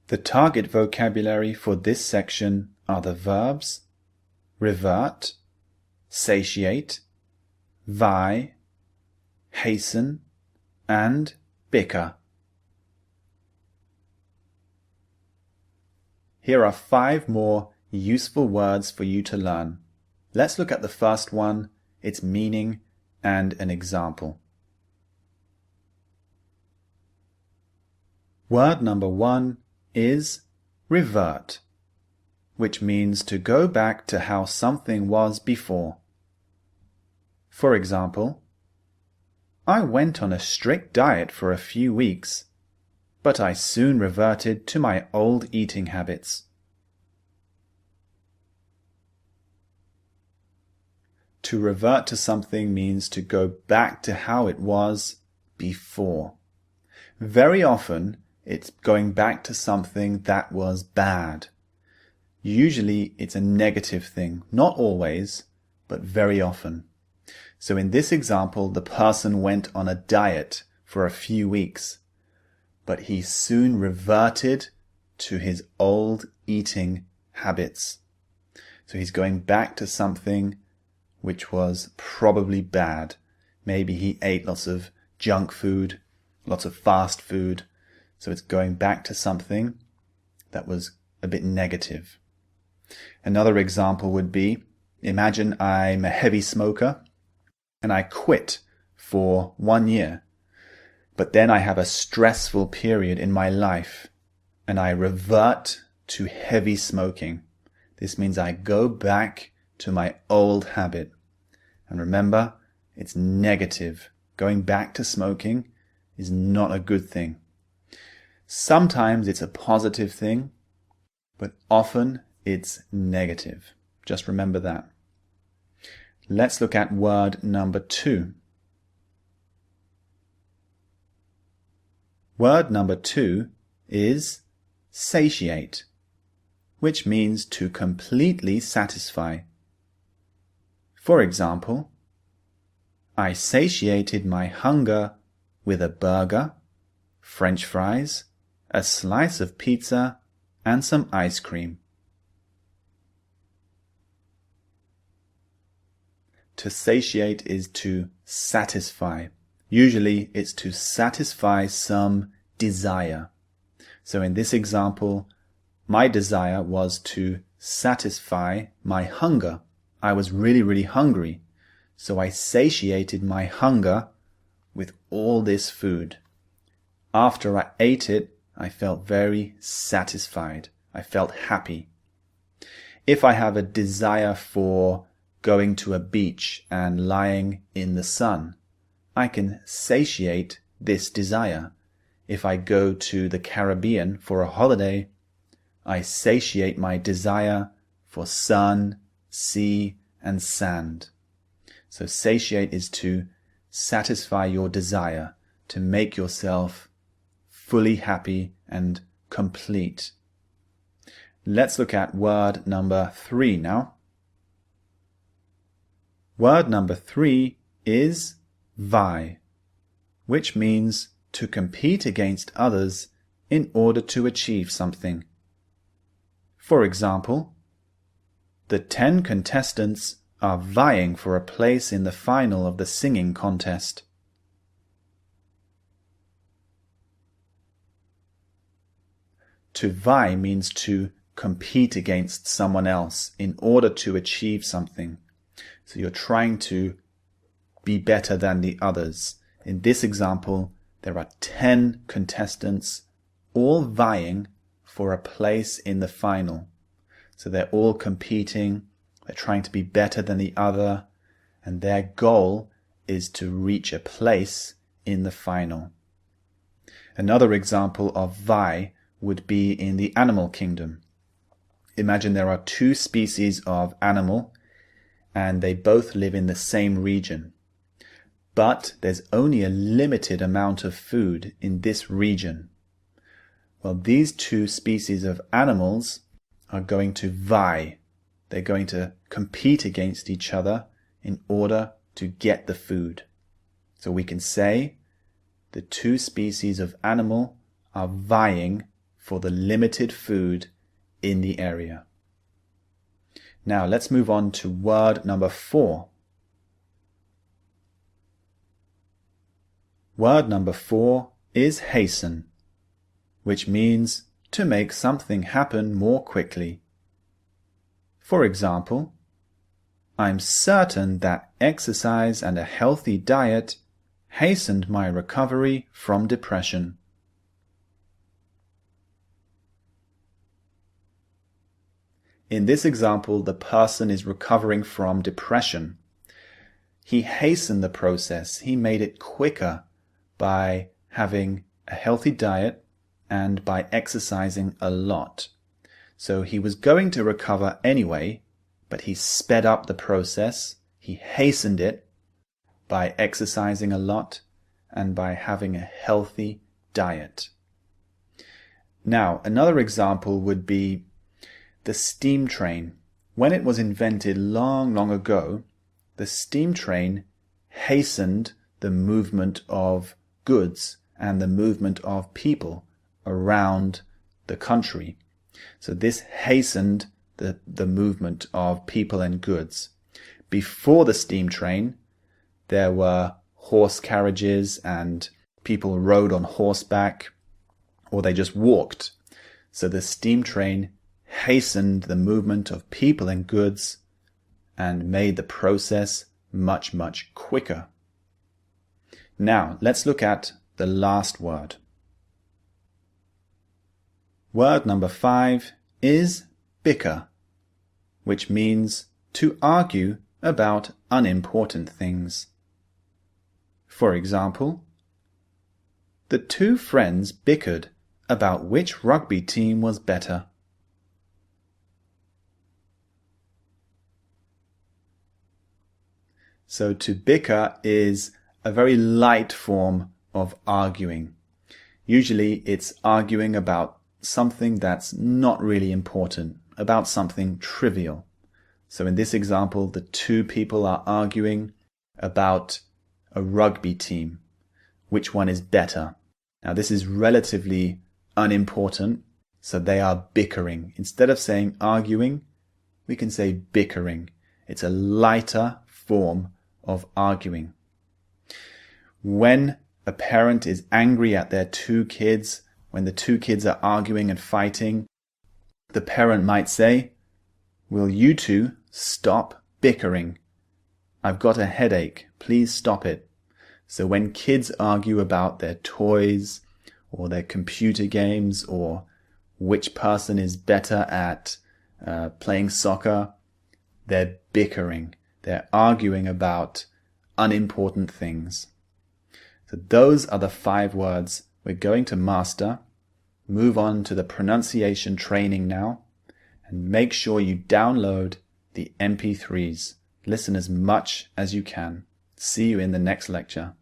The target vocabulary for this section are the verbs revert, satiate, vie, hasten, and bicker. Here are 5 more useful words for you to learn. Let's look at the first one, its meaning, and an example. Word number 1 is revert, which means to go back to how something was before. For example, I went on a strict diet for a few weeks, but I soon reverted to my old eating habits. To revert to something means to go back to how it was before. Very often, it's going back to something that was bad. Usually, it's a negative thing. Not always, but very often. So in this example, the person went on a diet for a few weeks, but he soon reverted to his old eating habits. So he's going back to something which was probably bad. Maybe he ate lots of junk food, lots of fast food. So it's going back to something that was a bit negative. Another example would be, imagine I'm a heavy smoker and I quit for 1 year. But then I have a stressful period in my life and I revert to heavy smoking. This means I go back to my old habit. And remember, it's negative. Going back to smoking is not a good thing. Sometimes it's a positive thing, but often it's negative. Just remember that. Let's look at word number 2. Word number 2 is satiate, which means to completely satisfy. For example, I satiated my hunger with a burger, French fries, a slice of pizza, and some ice cream. To satiate is to satisfy. Usually it's to satisfy some desire. So in this example, my desire was to satisfy my hunger. I was really hungry. So I satiated my hunger with all this food. After I ate it, I felt very satisfied. I felt happy. If I have a desire for going to a beach and lying in the sun, I can satiate this desire. If I go to the Caribbean for a holiday, I satiate my desire for sun, sea, and sand. So satiate is to satisfy your desire, to make yourself fully happy and complete. Let's look at word number 3 now. Word number 3 is vie, which means to compete against others in order to achieve something. For example, the 10 contestants are vying for a place in the final of the singing contest. To vie means to compete against someone else in order to achieve something. So you're trying to be better than the others. In this example, there are 10 contestants all vying for a place in the final. So they're all competing, they're trying to be better than the other, and their goal is to reach a place in the final. Another example of vie would be in the animal kingdom. Imagine there are 2 species of animal and they both live in the same region. But there's only a limited amount of food in this region. Well, these 2 species of animals are going to vie. They're going to compete against each other in order to get the food. So we can say the 2 species of animal are vying for the limited food in the area. Now let's move on to word number 4. Word number 4 is hasten, which means to make something happen more quickly. For example, I'm certain that exercise and a healthy diet hastened my recovery from depression. In this example, the person is recovering from depression. He hastened the process. He made it quicker by having a healthy diet and by exercising a lot. So he was going to recover anyway, but he sped up the process. He hastened it by exercising a lot and by having a healthy diet. Now, another example would be the steam train. When it was invented long ago, the steam train hastened the movement of goods and the movement of people around the country. So this hastened the movement of people and goods. Before the steam train, there were horse carriages and people rode on horseback, or they just walked. So the steam train hastened the movement of people and goods and made the process much quicker. Now, let's look at the last word. Word number 5 is bicker, which means to argue about unimportant things. For example, the two friends bickered about which rugby team was better. So to bicker is a very light form of arguing. Usually it's arguing about something that's not really important, about something trivial. So in this example, the two people are arguing about a rugby team. Which one is better? Now this is relatively unimportant, so they are bickering. Instead of saying arguing, we can say bickering. It's a lighter form of arguing. When a parent is angry at their two kids, when the two kids are arguing and fighting, the parent might say, "Will you two stop bickering? I've got a headache. Please stop it." So when kids argue about their toys or their computer games or which person is better at playing soccer, they're bickering. They're arguing about unimportant things. So those are the 5 words we're going to master. Move on to the pronunciation training now, and make sure you download the MP3s. Listen as much as you can. See you in the next lecture.